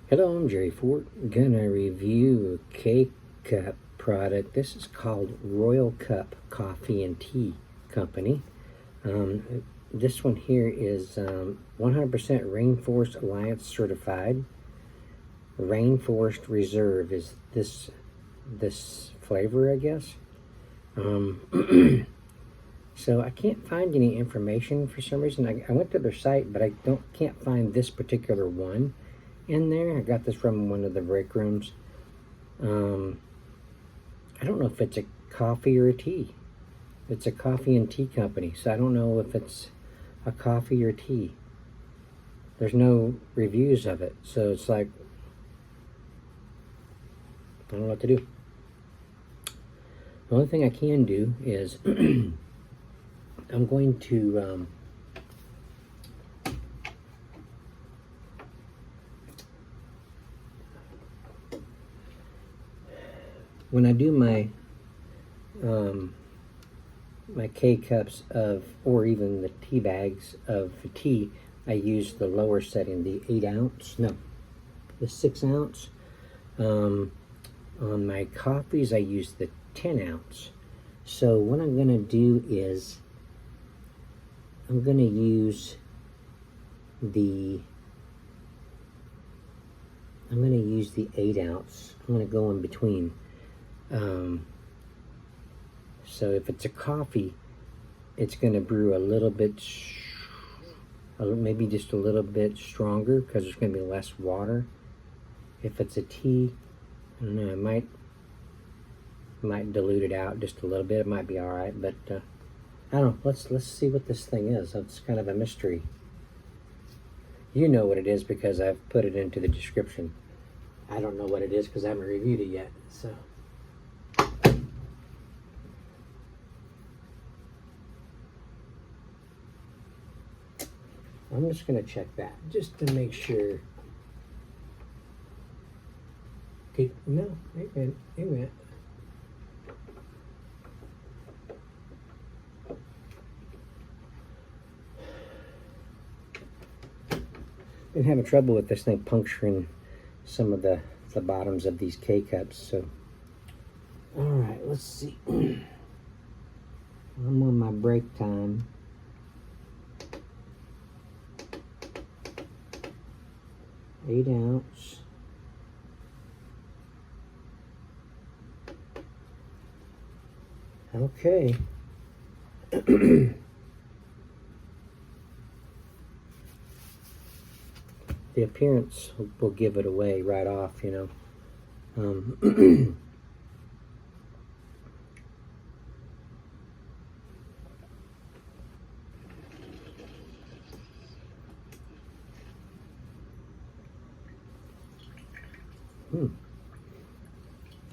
Hello, I'm Jerry Fort. Gonna review a K-Cup product. This is called Royal Cup Coffee and Tea Company. This one here is 100% Rainforest Alliance certified. Rainforest Reserve is this flavor, I guess. So I can't find any information for some reason. I went to their site, but I can't find this particular one in there. I got this from one of the break rooms. I don't know if it's a coffee or a tea. It's a coffee and tea company, so I don't know if it's a coffee or tea. There's no reviews of it, so it's like, I don't know what to do. The only thing I can do is I'm going to when I do my my K-cups of, or even the tea bags of tea, I use the lower setting, the 6 ounce. On my coffees, I use the 10 ounce. So what I'm gonna do is I'm gonna use the 8 ounce. I'm gonna go in between. So if it's a coffee, it's going to brew a little bit, maybe just a little bit stronger because there's going to be less water. If it's a tea, I don't know, I might dilute it out just a little bit. It might be all right, but I don't know. Let's see what this thing is. It's kind of a mystery. You know what it is because I've put it into the description. I don't know what it is because I haven't reviewed it yet. So. I'm just going to check that just to make sure. Okay, no, it went. Been having trouble with this thing puncturing some of the bottoms of these K-cups, so. All right, let's see. I'm on my break time. Eight ounce. Okay. The appearance will give it away right off, you know.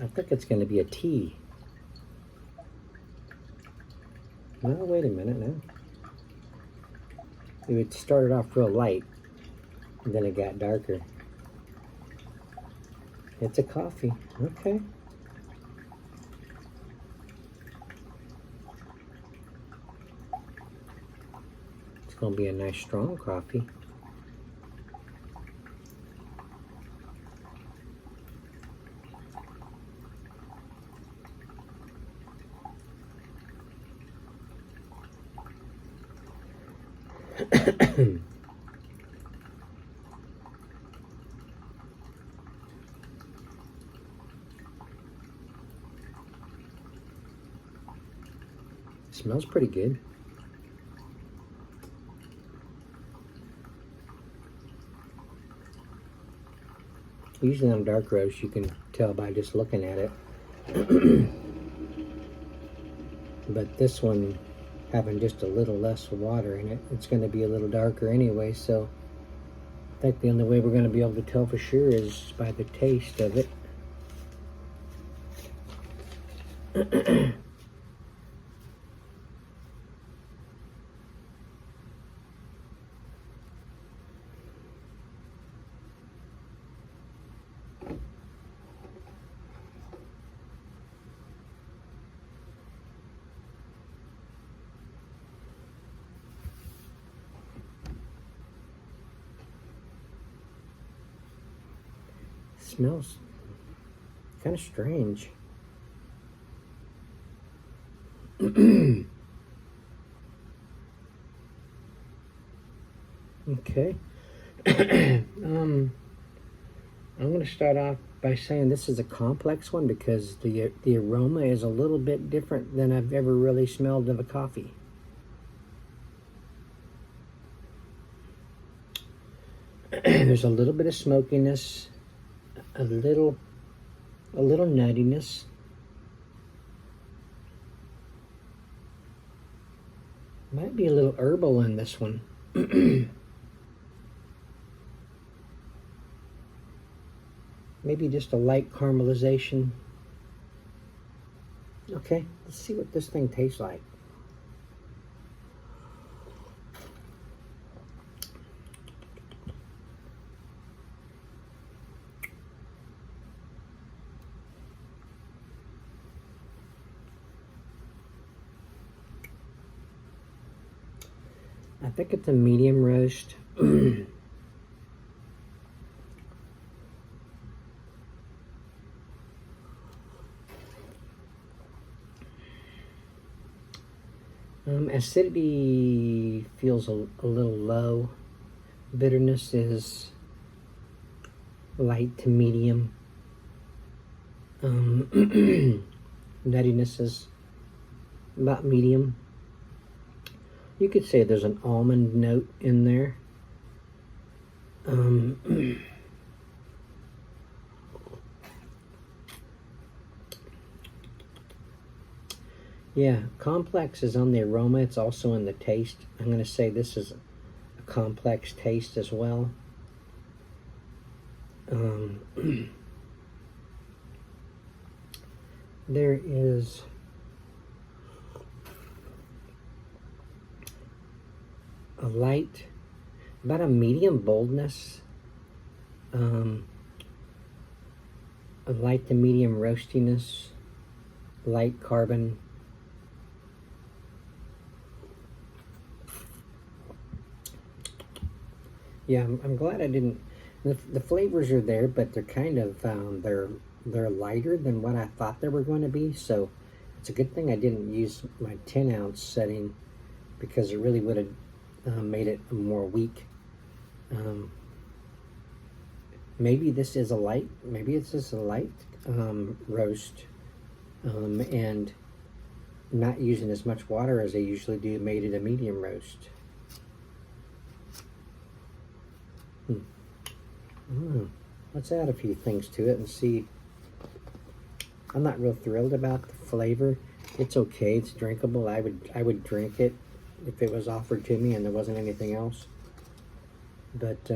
I think it's going to be a tea. No, wait a minute now. It started off real light, and then it got darker. It's a coffee. Okay. It's going to be a nice strong coffee. Smells pretty good. Usually on dark roast, you can tell by just looking at it. But this one, having just a little less water in it, it's going to be a little darker anyway, so I think the only way we're going to be able to tell for sure is by the taste of it. smells kind of strange. Okay. I'm going to start off by saying this is a complex one because the aroma is a little bit different than I've ever really smelled of a coffee. There's a little bit of smokiness, a little nuttiness. Might be a little herbal in this one. Maybe just a light caramelization. Okay, let's see what this thing tastes like. I think it's a medium roast. Acidity feels a little low. Bitterness is light to medium. Nuttiness is about medium. You could say there's an almond note in there. Yeah, complex is on the aroma. It's also in the taste. I'm going to say this is a complex taste as well. There is a light, about a medium boldness, a light to medium roastiness, light carbon. Yeah, I'm glad I didn't. The flavors are there, but they're kind of they're lighter than what I thought they were going to be. So it's a good thing I didn't use my 10-ounce setting because it really would have made it more weak. Maybe this is a light. Maybe it's just a light roast, and not using as much water as I usually do made it a medium roast. Let's add a few things to it and see. I'm not real thrilled about the flavor. It's okay. It's drinkable. I would drink it if it was offered to me and there wasn't anything else. But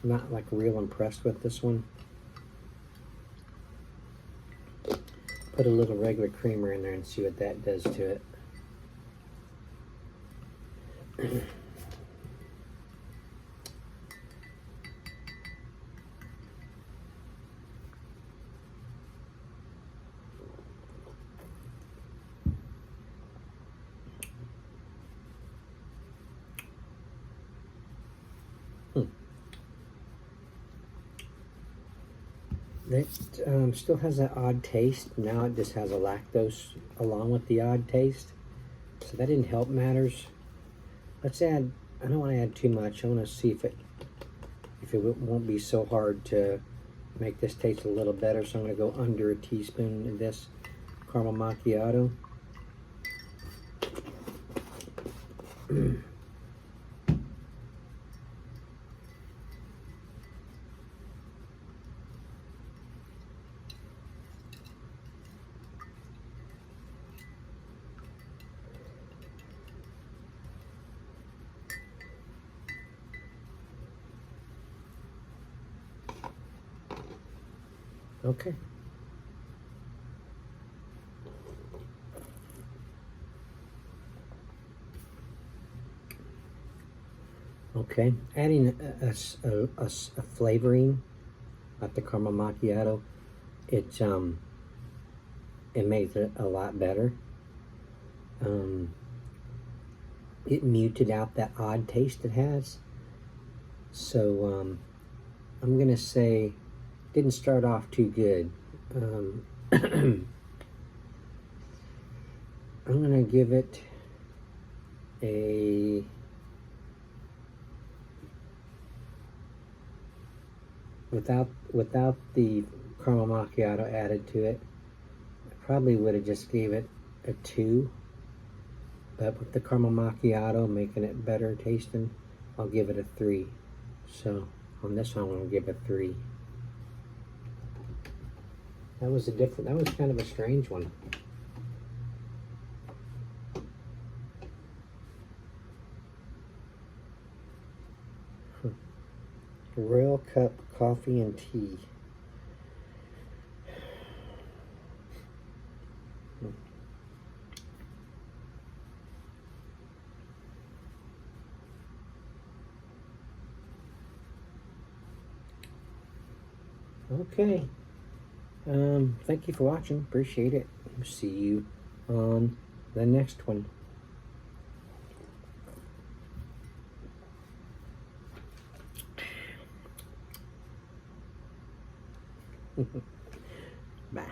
not like real impressed with this one. Put a little regular creamer in there and see what that does to it. It still has that odd taste. Now it just has a lactose along with the odd taste. So that didn't help matters. Let's add, I don't want to add too much. I want to see if it won't be so hard to make this taste a little better. So I'm going to go under a teaspoon of this caramel macchiato. Okay. Okay, adding a flavoring, like the caramel macchiato, it makes it a lot better. It muted out that odd taste it has. So I'm gonna say didn't start off too good. I'm gonna give it a without the caramel macchiato added to it. I probably would have just gave it a 2, but with the caramel macchiato making it better tasting, I'll give it a 3. So on this one, I'm gonna give it a 3. That was kind of a strange one. Royal Cup coffee and tea. Okay. Thank you for watching. Appreciate it. See you on the next one. Bye.